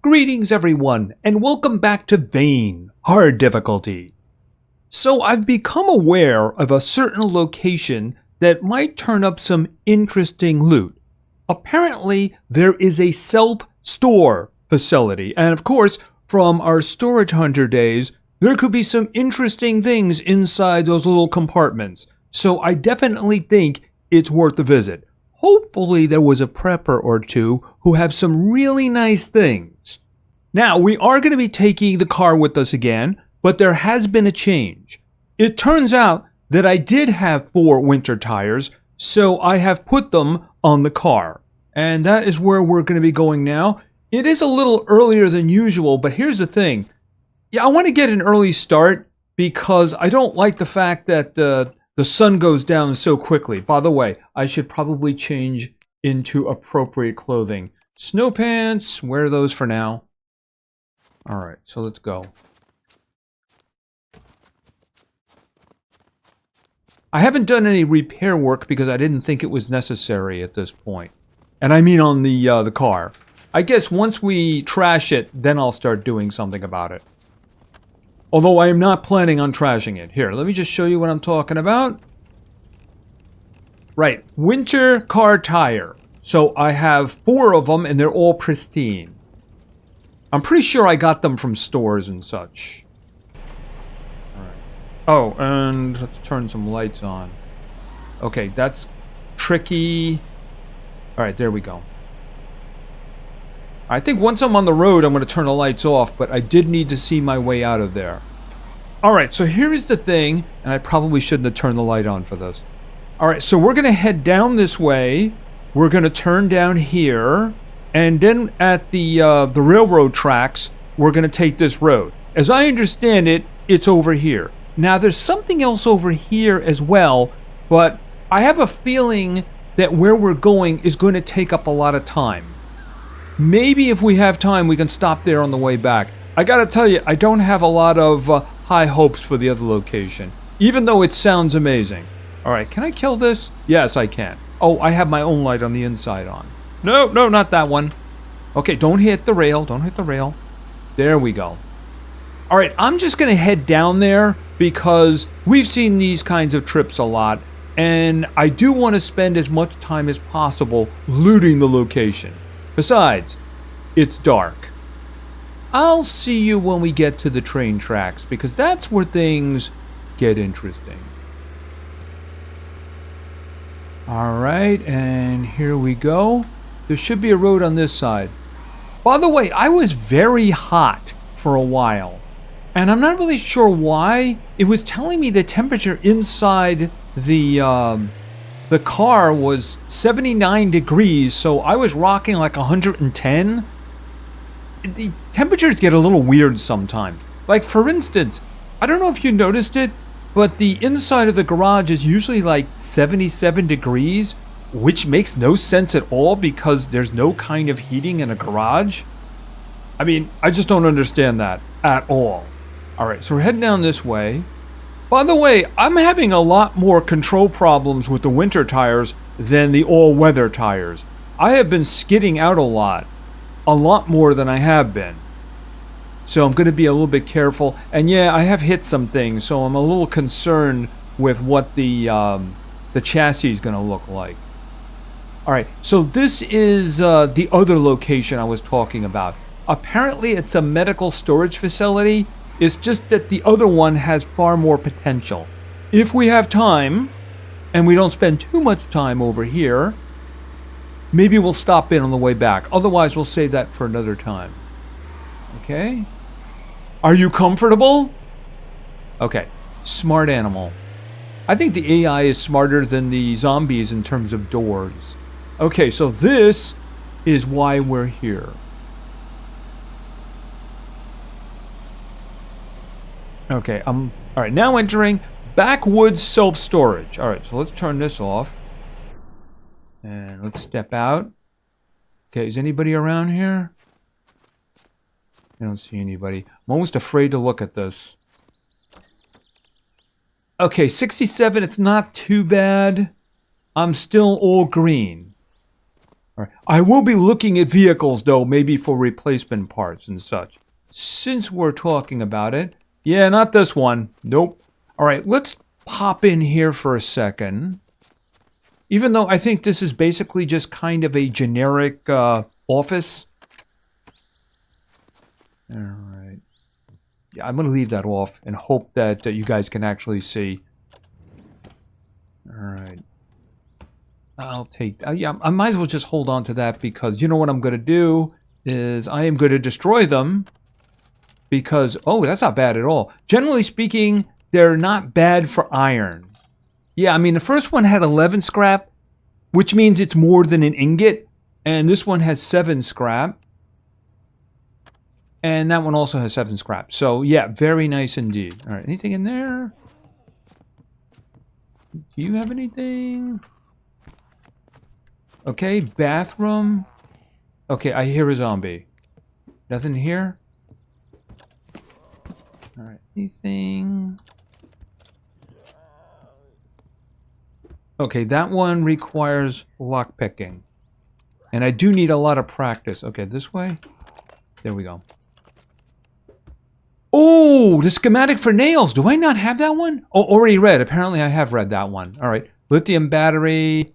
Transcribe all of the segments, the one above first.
Greetings everyone, and welcome back to Vane, Hard Difficulty. So I've become aware of a certain location that might turn up some interesting loot. Apparently, there is a self-store facility, and of course, from our storage hunter days, there could be some interesting things inside those little compartments. So I definitely think it's worth a visit. Hopefully there was a prepper or two who have some really nice things. Now, we are going to be taking the car with us again, but there has been a change. It turns out that I did have 4 winter tires, so I have put them on the car. And that is where we're going to be going now. It is a little earlier than usual, but here's the thing. Yeah, I want to get an early start because I don't like the fact that the sun goes down so quickly. By the way, I should probably change into appropriate clothing. Snow pants, wear those for now. Alright, so let's go. I haven't done any repair work because I didn't think it was necessary at this point. And I mean on the car. I guess once we trash it, then I'll start doing something about it. Although I am not planning on trashing it. Here, let me just show you what I'm talking about. Right, winter car tire. So I have 4 of them and they're all pristine. I'm pretty sure I got them from stores and such. Alright. Oh, and let's turn some lights on. Okay, that's tricky. Alright, there we go. I think once I'm on the road, I'm going to turn the lights off, but I did need to see my way out of there. Alright, so here is the thing, and I probably shouldn't have turned the light on for this. Alright, so we're going to head down this way. We're going to turn down here, and then at the railroad tracks, we're going to take this road. As I understand it, it's over here. Now, there's something else over here as well, but I have a feeling that where we're going is going to take up a lot of time. Maybe if we have time, we can stop there on the way back. I gotta tell you, I don't have a lot of high hopes for the other location, even though it sounds amazing. Alright, can I kill this? Yes, I can. Oh, I have my own light on the inside on. No, not that one. Okay, don't hit the rail, don't hit the rail. There we go. Alright, I'm just gonna head down there because we've seen these kinds of trips a lot, and I do want to spend as much time as possible looting the location. Besides, it's dark. I'll see you when we get to the train tracks, because that's where things get interesting. Alright, and here we go. There should be a road on this side. By the way, I was very hot for a while, and I'm not really sure why. It was telling me the temperature inside the car was 79 degrees, so I was rocking like 110. The temperatures get a little weird sometimes. Like, for instance, I don't know if you noticed it, but the inside of the garage is usually like 77 degrees, which makes no sense at all because there's no kind of heating in a garage. I mean, I just don't understand that at all. Alright, so we're heading down this way. By the way, I'm having a lot more control problems with the winter tires than the all-weather tires. I have been skidding out a lot more than I have been. So I'm going to be a little bit careful. And yeah, I have hit some things, so I'm a little concerned with what the chassis is going to look like. Alright, so this is the other location I was talking about. Apparently it's a medical storage facility. It's just that the other one has far more potential. If we have time, and we don't spend too much time over here, maybe we'll stop in on the way back. Otherwise, we'll save that for another time. Okay? Are you comfortable? Okay. Smart animal. I think the AI is smarter than the zombies in terms of doors. Okay, so this is why we're here. Okay, alright, now entering backwoods self-storage. Alright, so let's turn this off. And let's step out. Okay, is anybody around here? I don't see anybody. I'm almost afraid to look at this. Okay, 67, it's not too bad. I'm still all green. All right. I will be looking at vehicles, though, maybe for replacement parts and such. Since we're talking about it. Yeah, not this one. Nope. All right, let's pop in here for a second. Even though I think this is basically just kind of a generic office. All right. Yeah, I'm going to leave that off and hope that you guys can actually see. All right. I'll take... yeah, I might as well just hold on to that because you know what I'm going to do is I am going to destroy them because... Oh, that's not bad at all. Generally speaking, they're not bad for iron. Yeah, I mean, the first one had 11 scrap, which means it's more than an ingot. And this one has 7 scrap. And that one also has 7 scrap. So, yeah, very nice indeed. All right, anything in there? Do you have anything? Okay, bathroom. Okay, I hear a zombie. Nothing here? All right, anything? Okay, that one requires lockpicking. And I do need a lot of practice. Okay, this way. There we go. Oh, the schematic for nails. Do I not have that one? Oh, already read. Apparently I have read that one. All right. Lithium battery.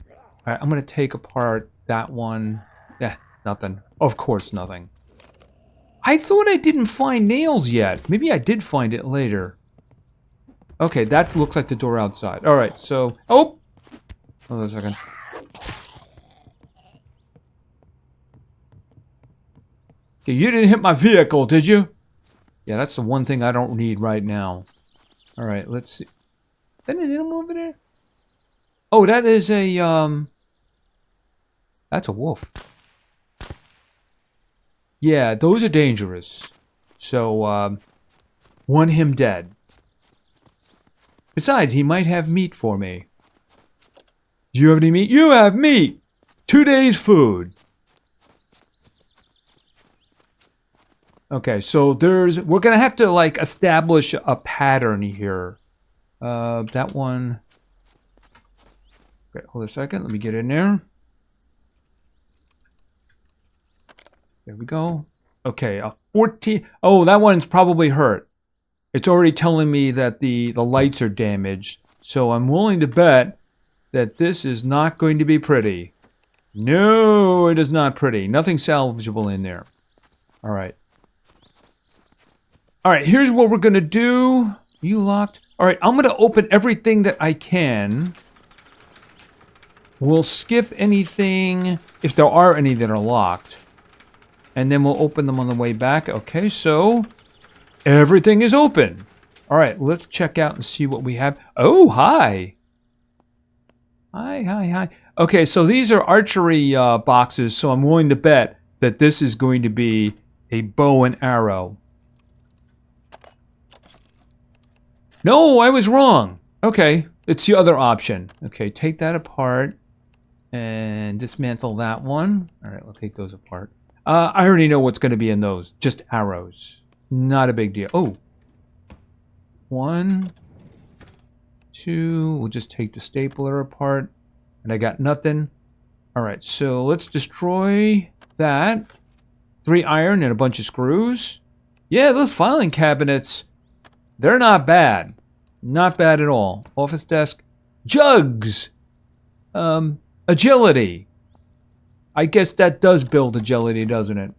All right, I'm going to take apart that one. Yeah, nothing. Of course, nothing. I thought I didn't find nails yet. Maybe I did find it later. Okay, that looks like the door outside. All right, so... Oh! Hold on a second. Okay, you didn't hit my vehicle, did you? Yeah, that's the one thing I don't need right now. All right, let's see. Is that an animal over there? Oh, that is a, that's a wolf. Yeah, those are dangerous. So, want him dead. Besides, he might have meat for me. Do you have any meat? You have meat! 2 days' food. Okay, so we're gonna have to like establish a pattern here. That one. Okay, hold a second. Let me get in there. There we go. Okay, 14. Oh, that one's probably hurt. It's already telling me that the lights are damaged. So I'm willing to bet that this is not going to be pretty. No, it is not pretty. Nothing salvageable in there. All right. All right, here's what we're going to do. You locked? All right, I'm going to open everything that I can. We'll skip anything, if there are any that are locked. And then we'll open them on the way back. Okay, so everything is open. All right, let's check out and see what we have. Oh, hi. Hi. Okay, so these are archery boxes, so I'm willing to bet that this is going to be a bow and arrow. No, I was wrong. Okay, it's the other option. Okay, take that apart and dismantle that one. All right, we'll take those apart. I already know what's going to be in those. Just arrows. Not a big deal. Oh. 1, 2. We'll just take the stapler apart. And I got nothing. All right, so let's destroy that. 3 iron and a bunch of screws. Yeah, those filing cabinets, they're not bad. Not bad at all. Office desk. Jugs. Agility. I guess that does build agility, doesn't it?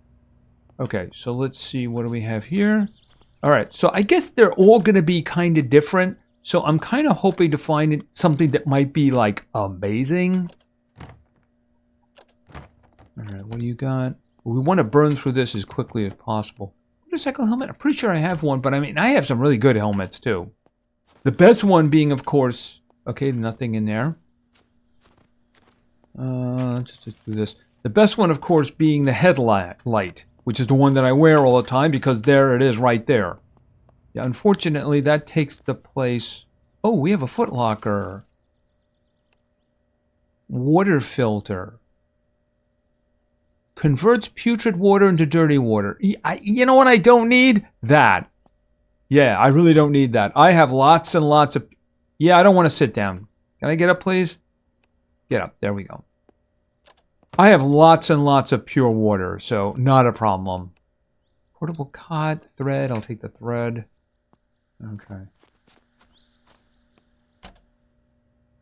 Okay, so let's see. What do we have here? All right, so I guess they're all going to be kind of different. So I'm kind of hoping to find something that might be, like, amazing. All right, what do you got? Well, we want to burn through this as quickly as possible. Motorcycle helmet? I'm pretty sure I have one, but I mean, I have some really good helmets, too. The best one being, of course... Okay, nothing in there. Just do this. The best one, of course, being the headlight, which is the one that I wear all the time because there it is right there. Yeah, unfortunately, that takes the place... Oh, we have a footlocker. Water filter. Converts putrid water into dirty water. You know what I don't need? That. Yeah, I really don't need that. I have lots and lots of... Yeah, I don't want to sit down. Can I get up, please? Get up. There we go. I have lots and lots of pure water, so not a problem. Portable cot, thread. I'll take the thread. Okay.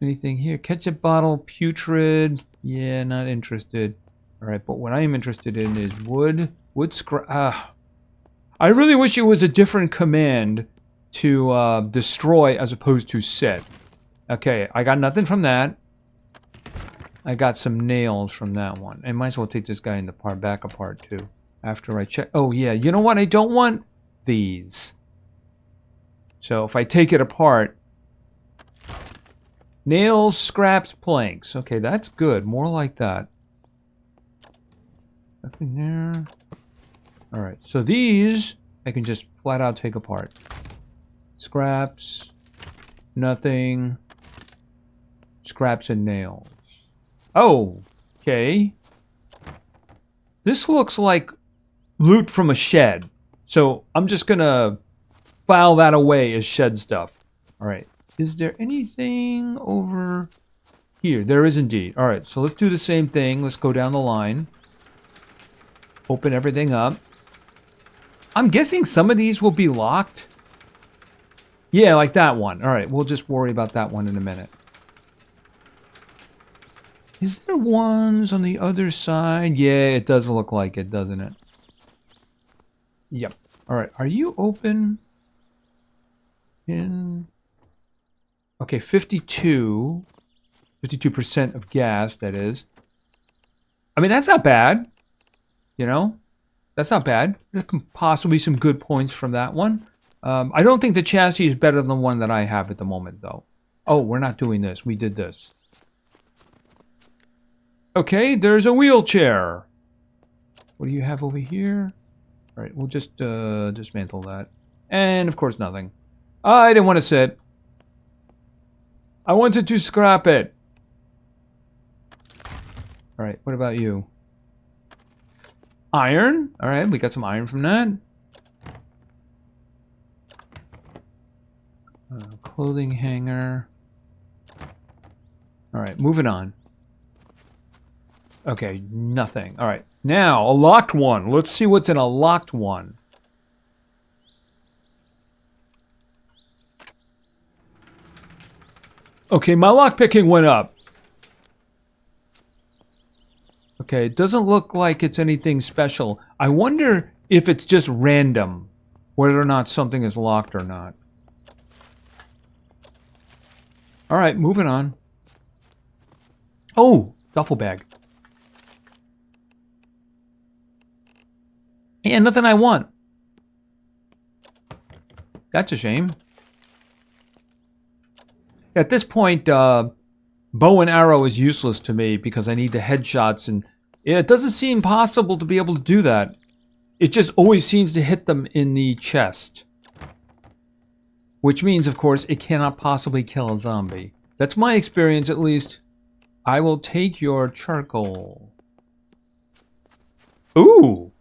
Anything here? Ketchup bottle, putrid. Yeah, not interested. All right, but what I am interested in is wood. Wood scrap. I really wish it was a different command to destroy as opposed to set. Okay, I got nothing from that. I got some nails from that one. I might as well take this guy in the back apart too. After I check. Oh yeah, you know what? I don't want these. So if I take it apart. Nails, scraps, planks. Okay, that's good. More like that. Nothing there. Alright, so these I can just flat out take apart. Scraps. Nothing. Scraps and nails. Oh, okay. This looks like loot from a shed. So I'm just gonna file that away as shed stuff. Alright. Is there anything over here? There is indeed. Alright, so let's do the same thing. Let's go down the line. Open everything up. I'm guessing some of these will be locked. Yeah, like that one. Alright, we'll just worry about that one in a minute. Is there ones on the other side? Yeah, it does look like it, doesn't it? Yep. Alright, are you open? Okay, 52. 52% of gas, that is. I mean, that's not bad. You know? That's not bad. There can possibly some good points from that one. I don't think the chassis is better than the one that I have at the moment, though. Oh, we're not doing this. We did this. Okay, there's a wheelchair. What do you have over here? All right, we'll just dismantle that. And, of course, nothing. I didn't want to sit. I wanted to scrap it. All right, what about you? Iron. All right, we got some iron from that. Clothing hanger. All right, moving on. Okay, nothing. All right, now a locked one. Let's see what's in a locked one. Okay, my lockpicking went up. Okay, it doesn't look like it's anything special. I wonder if it's just random, whether or not something is locked or not. All right, moving on. Oh, duffel bag. Yeah, nothing I want. That's a shame. At this point, bow and arrow is useless to me because I need the headshots, and it doesn't seem possible to be able to do that. It just always seems to hit them in the chest. Which means, of course, it cannot possibly kill a zombie. That's my experience, at least. I will take your charcoal. Ooh!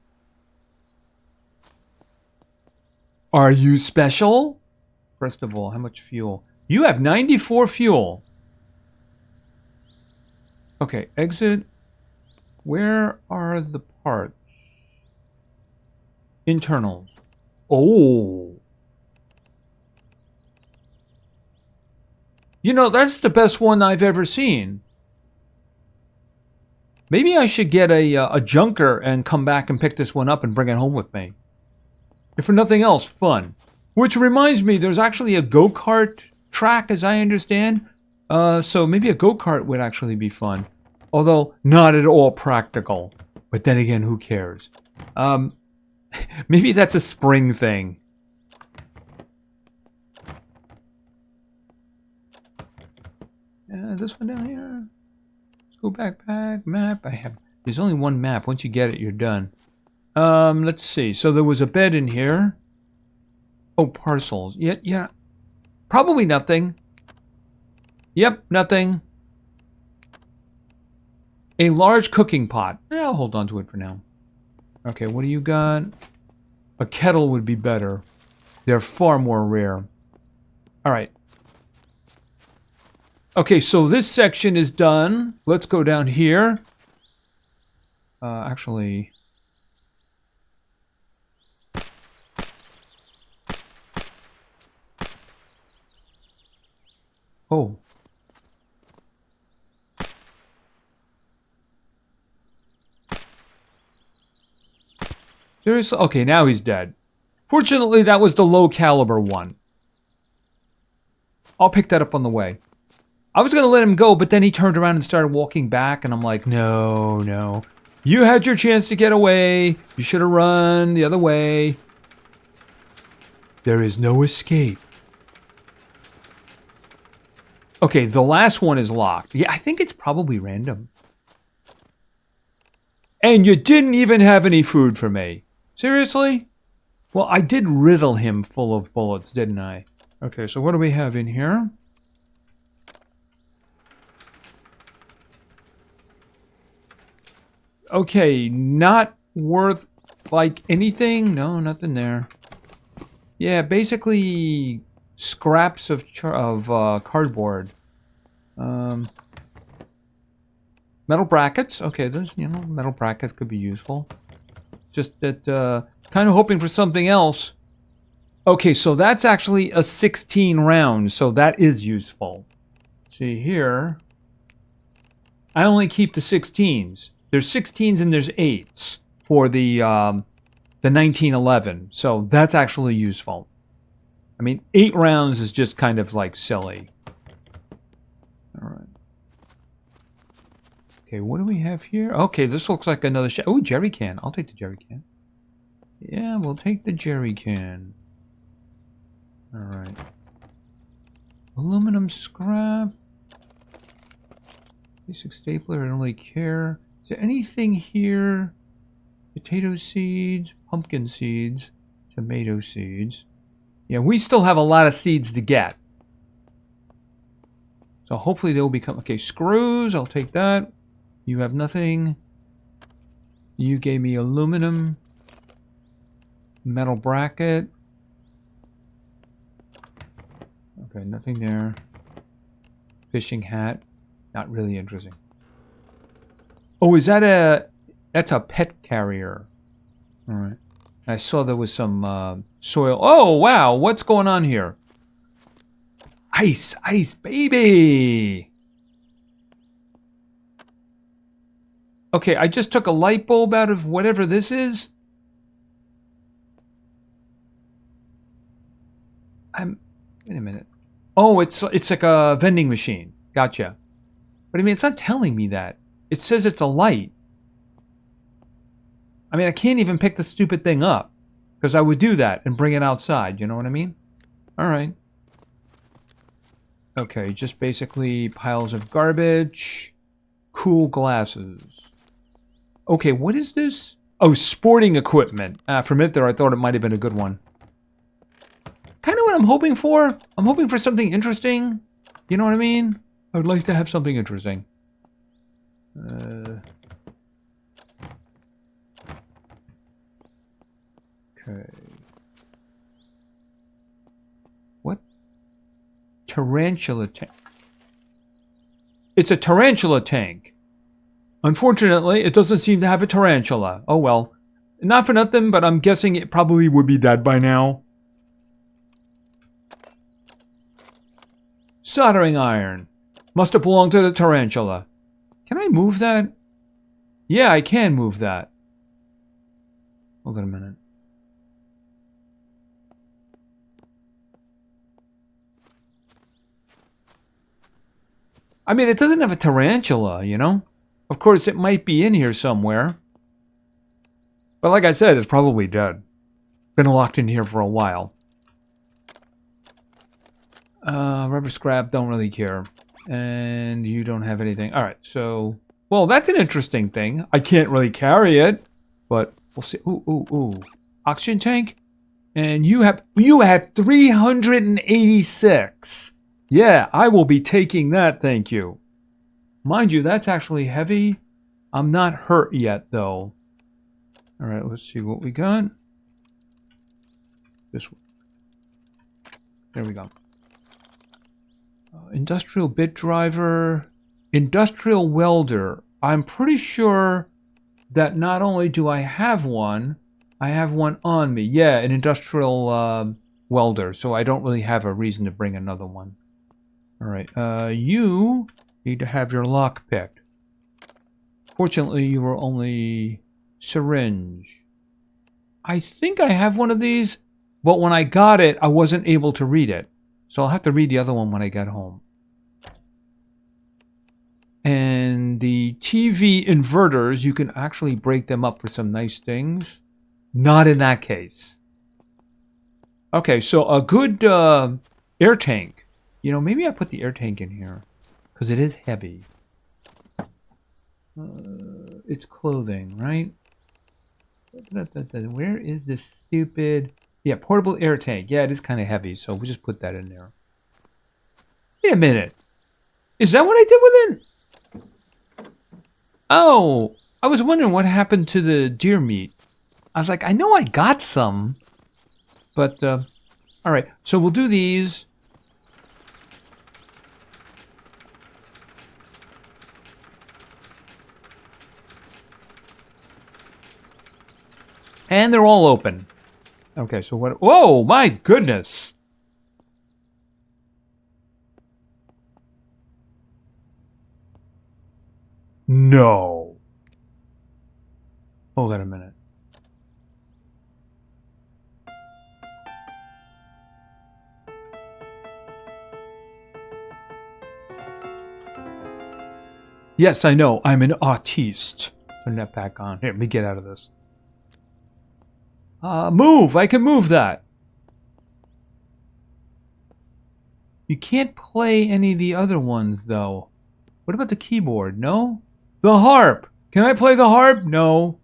Are you special? First of all, how much fuel? You have 94 fuel. Okay, exit. Where are the parts? Internals. Oh. You know, that's the best one I've ever seen. Maybe I should get a junker and come back and pick this one up and bring it home with me. If for nothing else, fun. Which reminds me, there's actually a go-kart track, as I understand. So maybe a go-kart would actually be fun. Although, not at all practical. But then again, who cares? Maybe that's a spring thing. This one down here. School backpack, map. There's only one map. Once you get it, you're done. Let's see. So there was a bed in here. Oh, parcels. Yeah. Probably nothing. Yep, nothing. A large cooking pot. I'll hold on to it for now. Okay, what do you got? A kettle would be better. They're far more rare. All right. Okay, so this section is done. Let's go down here. Actually... Oh. Seriously? Okay, now he's dead. Fortunately, that was the low caliber one. I'll pick that up on the way. I was going to let him go, but then he turned around and started walking back, and I'm like, no, no. You had your chance to get away. You should have run the other way. There is no escape. Okay, the last one is locked. Yeah, I think it's probably random. And you didn't even have any food for me. Seriously? Well, I did riddle him full of bullets, didn't I? Okay, so what do we have in here? Okay, not worth, like, anything? No, nothing there. Yeah, basically scraps of cardboard. Metal brackets. Okay, those, you know, metal brackets could be useful. Just that, kind of hoping for something else. Okay, so that's actually a 16 round, so that is useful. See here, I only keep the 16s. There's 16s and there's 8s for the 1911, so that's actually useful. I mean, 8 rounds is just kind of like silly. All right. Okay, what do we have here? Okay, this looks like another oh, jerry can. I'll take the jerry can. Yeah, we'll take the jerry can. All right. Aluminum scrap. Basic stapler, I don't really care. Is there anything here? Potato seeds, pumpkin seeds, tomato seeds. Yeah, we still have a lot of seeds to get. So hopefully they'll become... Okay, screws, I'll take that. You have nothing. You gave me aluminum. Metal bracket. Okay, nothing there. Fishing hat. Not really interesting. Oh, is that a... That's a pet carrier. Alright. I saw there was some soil. Oh, wow. What's going on here? Ice. Ice, baby. Okay, I just took a light bulb out of whatever this is. Wait a minute. Oh, it's like a vending machine. Gotcha. But I mean, it's not telling me that. It says it's a light. I mean, I can't even pick the stupid thing up. Because I would do that and bring it outside. You know what I mean? Alright. Okay, just basically piles of garbage. Cool glasses. Okay, what is this? Oh, sporting equipment. For a minute there, I thought it might have been a good one. Kind of what I'm hoping for. I'm hoping for something interesting. You know what I mean? I would like to have something interesting. Okay. What? Tarantula tank. It's a tarantula tank. Unfortunately, it doesn't seem to have a tarantula. Oh well. Not for nothing, but I'm guessing it probably would be dead by now. Soldering iron. Must have belonged to the tarantula. Can I move that? Yeah, I can move that. Hold on a minute. I mean, it doesn't have a tarantula, you know? Of course, it might be in here somewhere. But like I said, it's probably dead. Been locked in here for a while. Rubber scrap, don't really care. And you don't have anything. Alright, so... Well, that's an interesting thing. I can't really carry it. But we'll see. Ooh, ooh, ooh. Oxygen tank? And you have 386. Yeah, I will be taking that, thank you. Mind you, that's actually heavy. I'm not hurt yet, though. Alright, let's see what we got. This one. There we go. Industrial bit driver. Industrial welder. I'm pretty sure that not only do I have one on me. Yeah, an industrial welder, so I don't really have a reason to bring another one. All right, you need to have your lock picked. Fortunately, you were only syringe. I think I have one of these, but when I got it, I wasn't able to read it. So I'll have to read the other one when I get home. And the TV inverters, you can actually break them up for some nice things. Not in that case. Okay, so a good air tank. You know, maybe I put the air tank in here because it is heavy. It's clothing, right? Where is this stupid... Yeah, portable air tank. Yeah, it is kind of heavy, so we'll just put that in there. Wait a minute. Is that what I did with it? Oh, I was wondering what happened to the deer meat. I was like, I know I got some. But, all right. So we'll do these. And they're all open. Okay, so what... Whoa, my goodness! No. Hold on a minute. Yes, I know. I'm an artiste. Turn that back on. Here, let me get out of this. Move! I can move that. You can't play any of the other ones, though. What about the keyboard? No? The harp! Can I play the harp? No.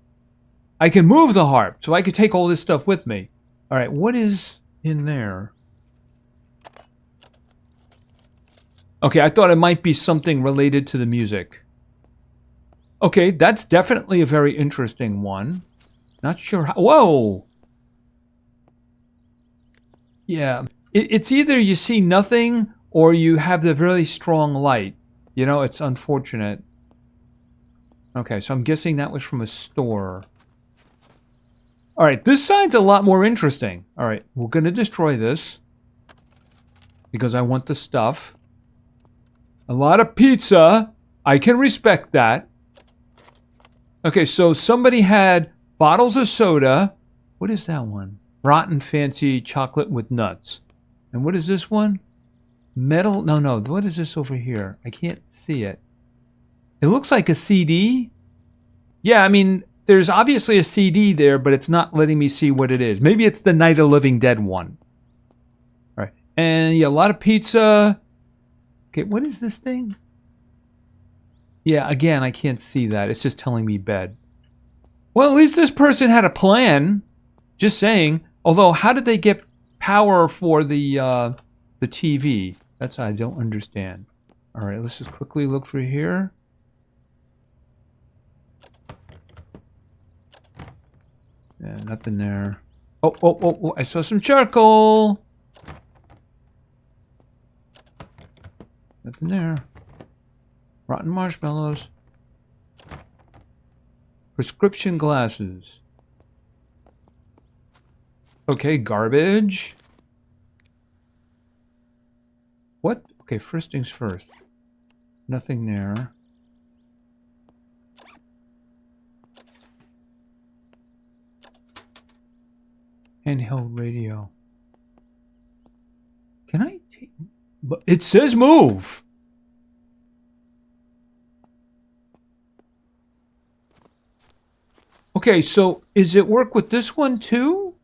I can move the harp, so I can take all this stuff with me. Alright, what is in there? Okay, I thought it might be something related to the music. Okay, that's definitely a very interesting one. Not sure how... Whoa! Yeah, it's either you see nothing or you have the really strong light. You know, it's unfortunate. Okay, so I'm guessing that was from a store. Alright, this side's a lot more interesting. Alright, we're going to destroy this. Because I want the stuff. A lot of pizza. I can respect that. Okay, so somebody had bottles of soda. What is that one? Rotten fancy chocolate with nuts. And what is this one? Metal? No. What is this over here? I can't see it. It looks like a CD. Yeah, I mean, there's obviously a CD there, but it's not letting me see what it is. Maybe it's the Night of the Living Dead one. All right. And yeah, a lot of pizza. Okay, what is this thing? Yeah, again, I can't see that. It's just telling me bed. Well, at least this person had a plan. Just saying. Although, how did they get power for the TV? That's what I don't understand. All right, let's just quickly look for here. Yeah, nothing there. Oh, I saw some charcoal. Nothing there. Rotten marshmallows. Prescription glasses. Okay, garbage. What? Okay, first things first. Nothing there. Handheld radio. Can I take... But it says move! Okay, so is it work with this one too?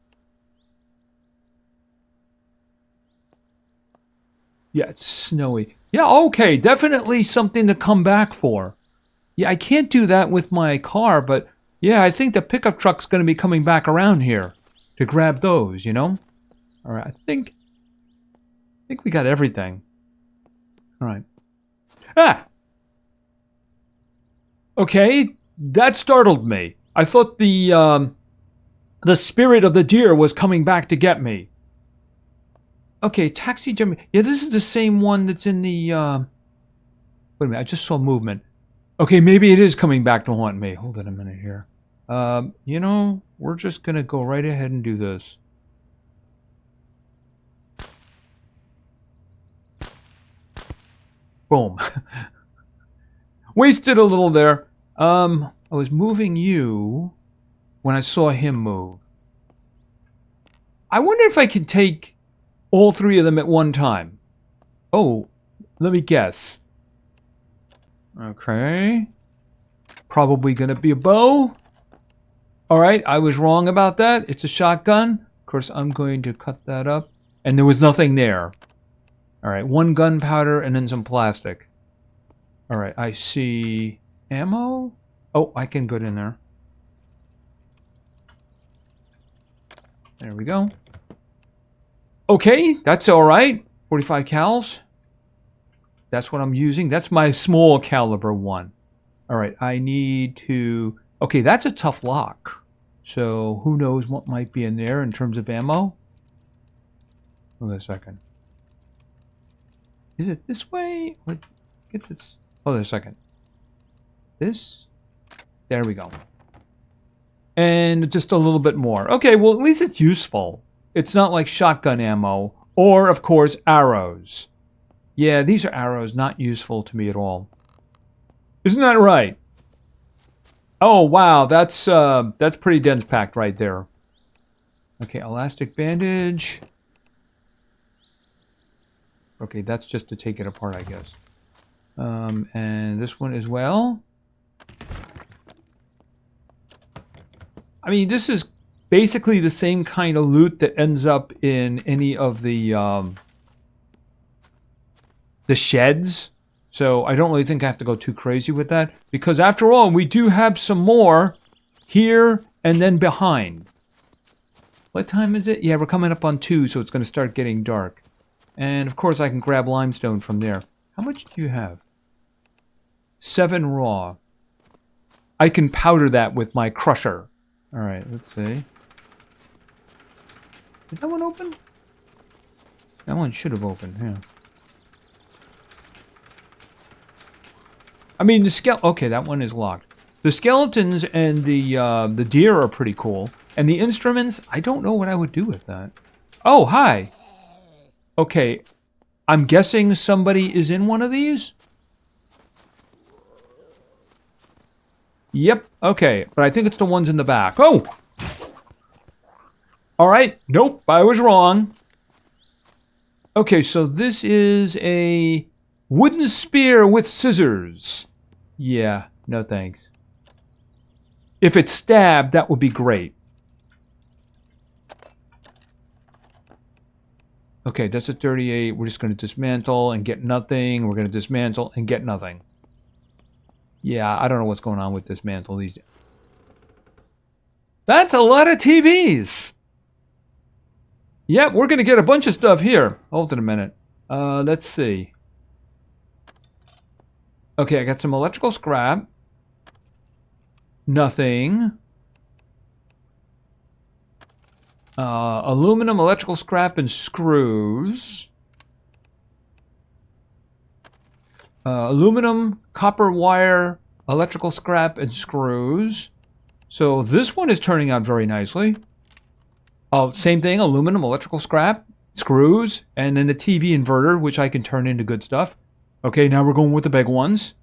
Yeah, it's snowy. Yeah, okay, definitely something to come back for. Yeah, I can't do that with my car, but yeah, I think the pickup truck's going to be coming back around here to grab those, you know? All right, I think we got everything. All right. Ah! Okay, that startled me. I thought the spirit of the deer was coming back to get me. Okay, taxidermy. Yeah, this is the same one that's in the, wait a minute, I just saw movement. Okay, maybe it is coming back to haunt me. Hold on a minute here. You know, we're just gonna go right ahead and do this. Boom. Wasted a little there. I was moving you when I saw him move. I wonder if I can take all three of them at one time. Oh, let me guess. Okay. Probably gonna be a bow. Alright, I was wrong about that. It's a shotgun. Of course, I'm going to cut that up. And there was nothing there. Alright, one gunpowder and then some plastic. Alright, I see ammo. Oh, I can get in there. There we go. Okay, that's alright. 45 cals. That's what I'm using. That's my small caliber one. Alright, I need to... Okay, that's a tough lock. So, who knows what might be in there in terms of ammo? Hold on a second. Is it this way? What? Hold on a second. This? There we go. And just a little bit more. Okay, well, at least it's useful. It's not like shotgun ammo. Or, of course, arrows. Yeah, these are arrows, not useful to me at all. Isn't that right? Oh, wow, that's pretty dense packed right there. Okay, elastic bandage. Okay, that's just to take it apart, I guess. And this one as well. I mean, this is basically the same kind of loot that ends up in any of the sheds. So I don't really think I have to go too crazy with that. Because after all, we do have some more here and then behind. What time is it? Yeah, we're coming up on 2, so it's going to start getting dark. And of course I can grab limestone from there. How much do you have? 7 raw. I can powder that with my crusher. Alright, let's see. Did that one open? That one should have opened, yeah. I mean, okay, that one is locked. The skeletons and the deer are pretty cool. And the instruments, I don't know what I would do with that. Oh, hi! Okay, I'm guessing somebody is in one of these? Yep, okay, but I think it's the ones in the back. Oh! Alright, nope, I was wrong. Okay, so this is a wooden spear with scissors. Yeah, no thanks. If it's stabbed, that would be great. Okay, that's a 38. We're just going to dismantle and get nothing. We're going to dismantle and get nothing. Yeah, I don't know what's going on with dismantle these days. That's a lot of TVs! Yep, we're going to get a bunch of stuff here. Hold it a minute. Let's see. Okay, I got some electrical scrap. Nothing. Aluminum, electrical scrap, and screws. Aluminum, copper wire, electrical scrap, and screws. So this one is turning out very nicely. Oh, same thing, aluminum, electrical scrap, screws, and then a TV inverter, which I can turn into good stuff. Okay, now we're going with the big ones.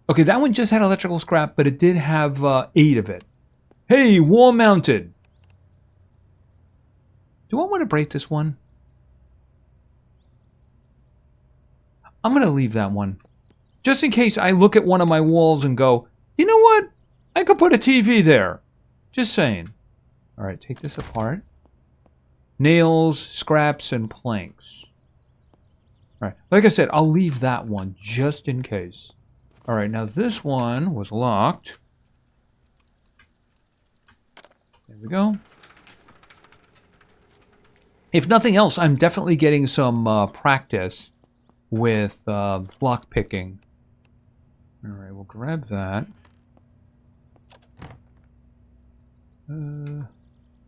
Okay, that one just had electrical scrap, but it did have 8 of it. Hey, wall mounted. Do I want to break this one? I'm going to leave that one. Just in case I look at one of my walls and go, you know what? I could put a TV there. Just saying. All right, take this apart. Nails, scraps, and planks. All right, like I said, I'll leave that one just in case. All right, now this one was locked. There we go. If nothing else, I'm definitely getting some practice with lock picking. All right, we'll grab that.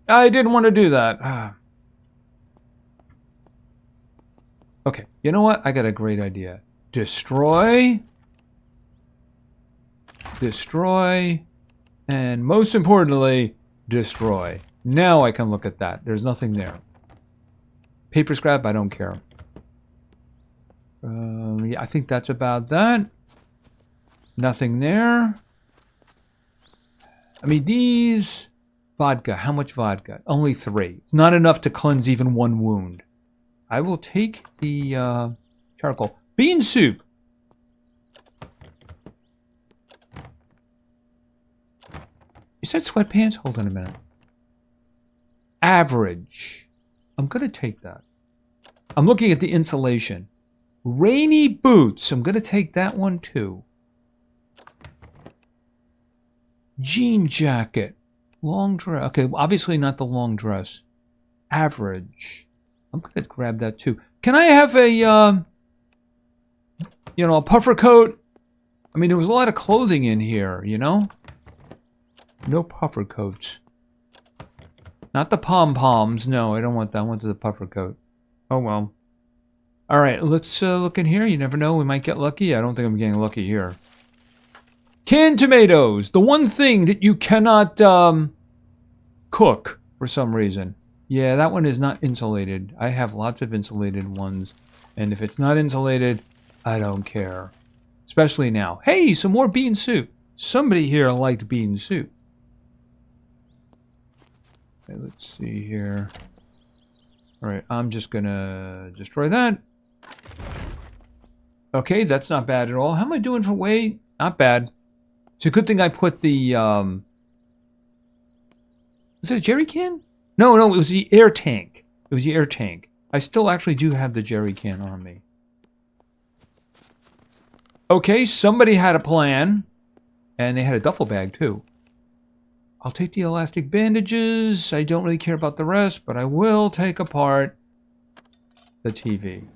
I didn't want to do that. Okay, you know what? I got a great idea. Destroy. Destroy. And most importantly, destroy. Now I can look at that. There's nothing there. Paper scrap, I don't care. Yeah, I think that's about that. Nothing there. I mean, these... Vodka. How much vodka? Only 3. It's not enough to cleanse even 1 wound. I will take the charcoal. Bean soup. Is that sweatpants? Hold on a minute. Average. I'm going to take that. I'm looking at the insulation. Rainy boots. I'm going to take that one too. Jean jacket. Long dress. Okay, obviously not the long dress. Average. I'm going to grab that too. Can I have a, a puffer coat? I mean, there was a lot of clothing in here, you know? No puffer coats. Not the pom-poms. No, I don't want that. I want the puffer coat. Oh, well. All right, let's look in here. You never know. We might get lucky. I don't think I'm getting lucky here. Canned tomatoes. The one thing that you cannot cook for some reason. Yeah, that one is not insulated. I have lots of insulated ones. And if it's not insulated, I don't care. Especially now. Hey, some more bean soup. Somebody here liked bean soup. Okay, let's see here. All right, I'm just gonna destroy that. Okay, that's not bad at all. How am I doing for weight? Not bad. It's a good thing I put the, is it a jerry can? No, it was the air tank. It was the air tank. I still actually do have the jerry can on me. Okay, somebody had a plan. And they had a duffel bag, too. I'll take the elastic bandages. I don't really care about the rest, but I will take apart the TV.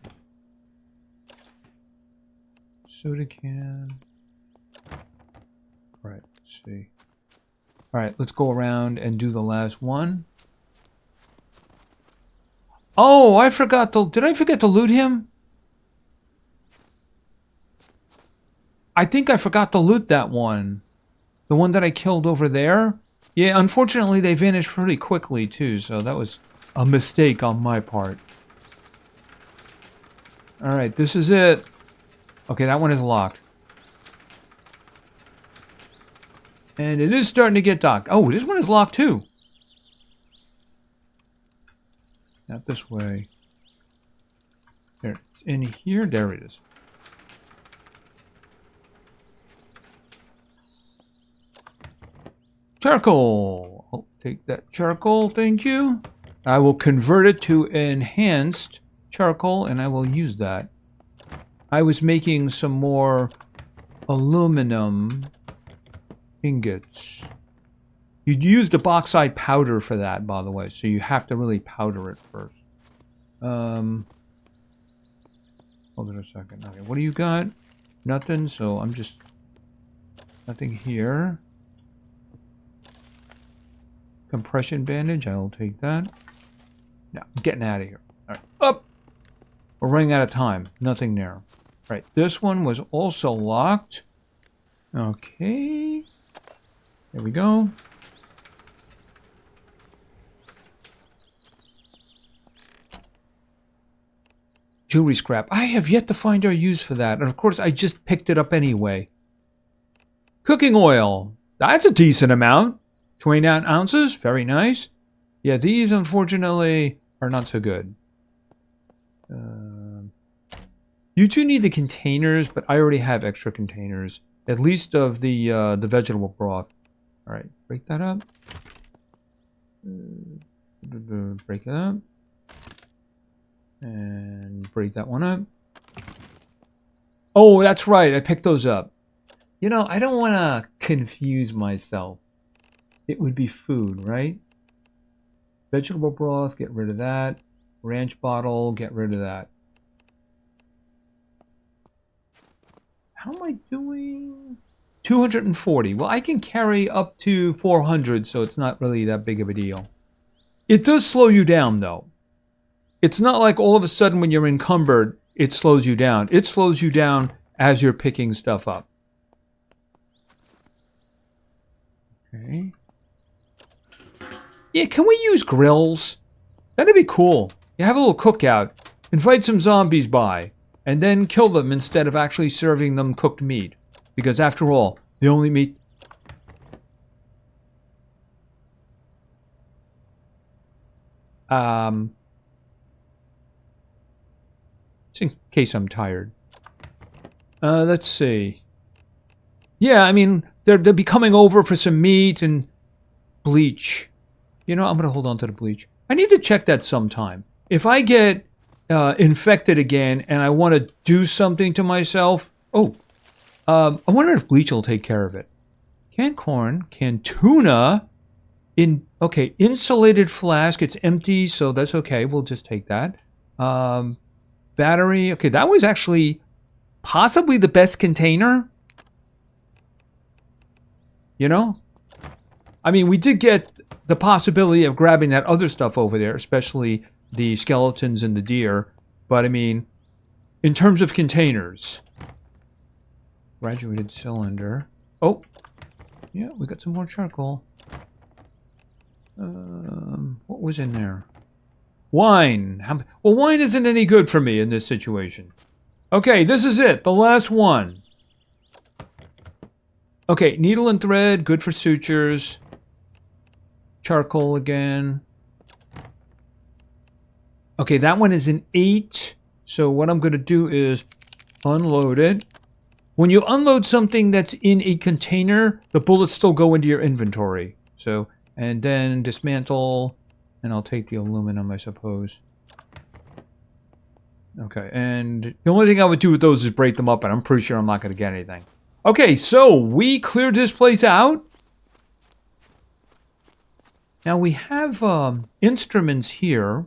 Soda can. All right, let's see. All right, let's go around and do the last one. Oh, I forgot to... Did I forget to loot him? I think I forgot to loot that one. The one that I killed over there. Yeah, unfortunately, they vanished pretty quickly, too, so that was a mistake on my part. All right, this is it. Okay, that one is locked. And it is starting to get dark. Oh, this one is locked, too. Not this way. There, in here, there it is. Charcoal. I'll take that charcoal, thank you. I will convert it to enhanced charcoal, and I will use that. I was making some more aluminum ingots. You'd use the bauxite powder for that, by the way, so you have to really powder it first. Hold on a second. Okay, what do you got? Nothing, so I'm just... Nothing here. Compression bandage, I will take that. Now, I'm getting out of here. All right, up! We're running out of time. Nothing there. Right, this one was also locked. Okay. There we go. Jewelry scrap. I have yet to find our use for that. And of course, I just picked it up anyway. Cooking oil. That's a decent amount. 29 ounces. Very nice. Yeah, these, unfortunately, are not so good. You two need the containers, but I already have extra containers. At least of the vegetable broth. All right, break that up. Break it up. And break that one up. Oh, that's right. I picked those up. You know, I don't want to confuse myself. It would be food, right? Vegetable broth, get rid of that. Ranch bottle, get rid of that. How am I doing? 240. Well, I can carry up to 400, so it's not really that big of a deal. It does slow you down, though. It's not like all of a sudden when you're encumbered, it slows you down. It slows you down as you're picking stuff up. Okay. Yeah, can we use grills? That'd be cool. You have a little cookout. Invite some zombies by. And then kill them instead of actually serving them cooked meat. Because after all, the only meat... Just in case I'm tired. Let's see. Yeah, I mean, they'll be coming over for some meat and bleach. You know, I'm going to hold on to the bleach. I need to check that sometime. If I get infected again and I want to do something to myself... Oh, I wonder if bleach will take care of it. Canned corn, canned tuna... Okay, insulated flask. It's empty, so that's okay. We'll just take that. Battery. Okay, that was actually possibly the best container. You know? I mean, we did get the possibility of grabbing that other stuff over there, especially the skeletons and the deer. But, I mean, in terms of containers. Graduated cylinder. Oh. Yeah, we got some more charcoal. What was in there? Wine. Well, wine isn't any good for me in this situation. Okay, this is it. The last one. Okay, needle and thread. Good for sutures. Charcoal again. Okay, that one is an 8. So what I'm going to do is unload it. When you unload something that's in a container, the bullets still go into your inventory. So... And then dismantle, and I'll take the aluminum, I suppose. Okay, and the only thing I would do with those is break them up, and I'm pretty sure I'm not going to get anything. Okay, so we cleared this place out. Now we have instruments here.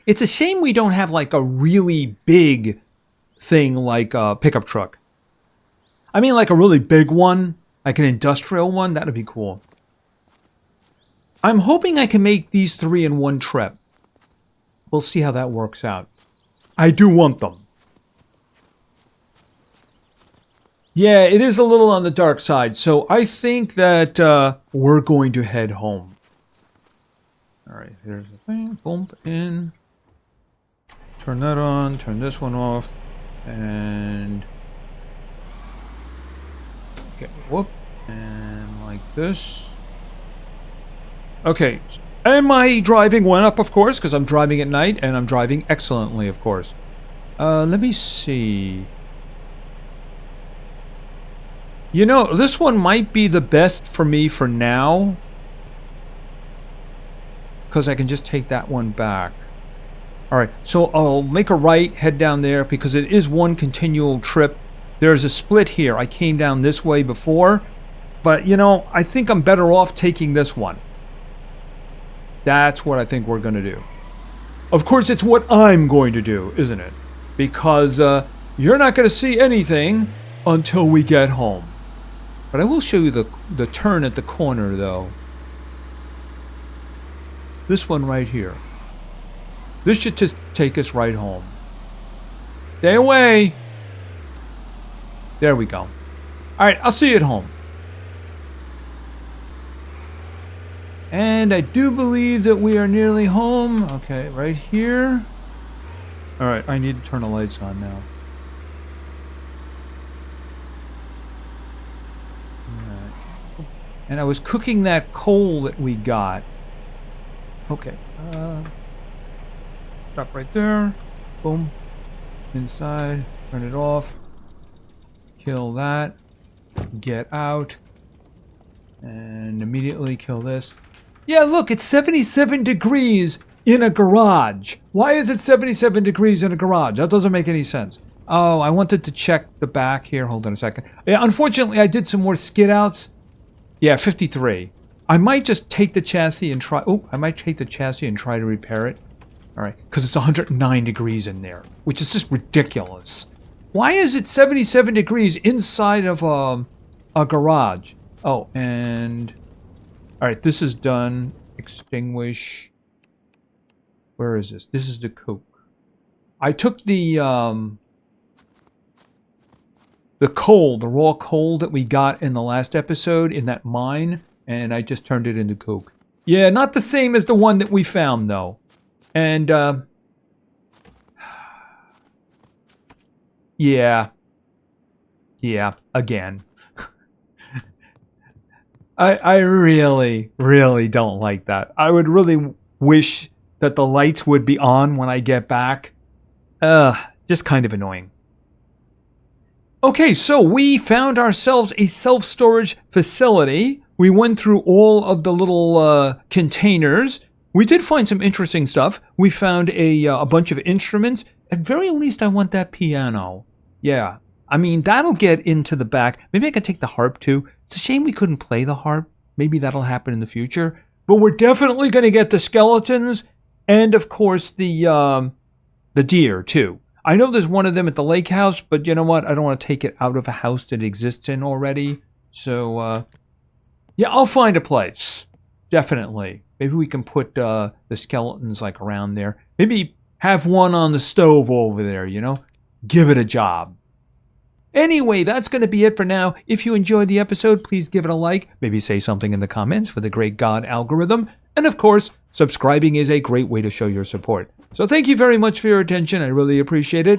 It's a shame we don't have like a really big thing like a pickup truck. I mean, like a really big one, like an industrial one, that'd be cool. I'm hoping I can make these 3 in one trip. We'll see how that works out. I do want them. Yeah, it is a little on the dark side, so I think that we're going to head home. Alright, here's the thing. Boom, in. Turn that on, turn this one off, and... Okay, whoop, and like this. Okay, and my driving went up, of course, because I'm driving at night, and I'm driving excellently, of course. Let me see. You know, this one might be the best for me for now. Because I can just take that one back. Alright, so I'll make a right, head down there, because it is one continual trip. There's a split here. I came down this way before, but, you know, I think I'm better off taking this one. That's what I think we're going to do. Of course, it's what I'm going to do, isn't it? Because you're not going to see anything until we get home. But I will show you the turn at the corner, though. This one right here. This should just take us right home. Stay away! There we go. Alright, I'll see you at home. And I do believe that we are nearly home. Okay, right here. Alright, I need to turn the lights on now. Right. And I was cooking that coal that we got. Okay. Stop right there. Boom. Inside. Turn it off. Kill that. Get out. And immediately kill this. Yeah, look, it's 77 degrees in a garage. Why is it 77 degrees in a garage? That doesn't make any sense. Oh, I wanted to check the back here. Hold on a second. Yeah, unfortunately, I did some more skid outs. Yeah, 53. I might just take the chassis and try... Oh, I might take the chassis and try to repair it. All right, because it's 109 degrees in there, which is just ridiculous. Why is it 77 degrees inside of a garage? Oh, and... Alright, this is done. Extinguish. Where is this? This is the coke. I took the the coal, the raw coal that we got in the last episode in that mine, and I just turned it into coke. Yeah, not the same as the one that we found, though. And, yeah, again. I really, really don't like that. I would really wish that the lights would be on when I get back. Just kind of annoying. Okay, so we found ourselves a self-storage facility. We went through all of the little containers. We did find some interesting stuff. We found a bunch of instruments. At very least, I want that piano. Yeah, I mean, that'll get into the back. Maybe I could take the harp too. It's a shame we couldn't play the harp. Maybe that'll happen in the future. But we're definitely going to get the skeletons and, of course, the deer too. I know there's one of them at the lake house, but you know what? I don't want to take it out of a house that exists in already. So, yeah, I'll find a place. Definitely. Maybe we can put the skeletons like around there. Maybe have one on the stove over there, you know? Give it a job. Anyway, that's going to be it for now. If you enjoyed the episode, please give it a like. Maybe say something in the comments for the great God algorithm. And of course, subscribing is a great way to show your support. So thank you very much for your attention. I really appreciate it.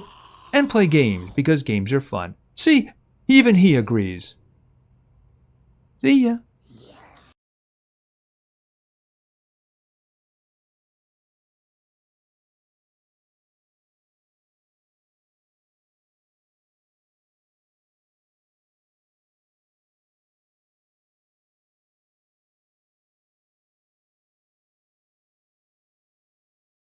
And play games, because games are fun. See, even he agrees. See ya.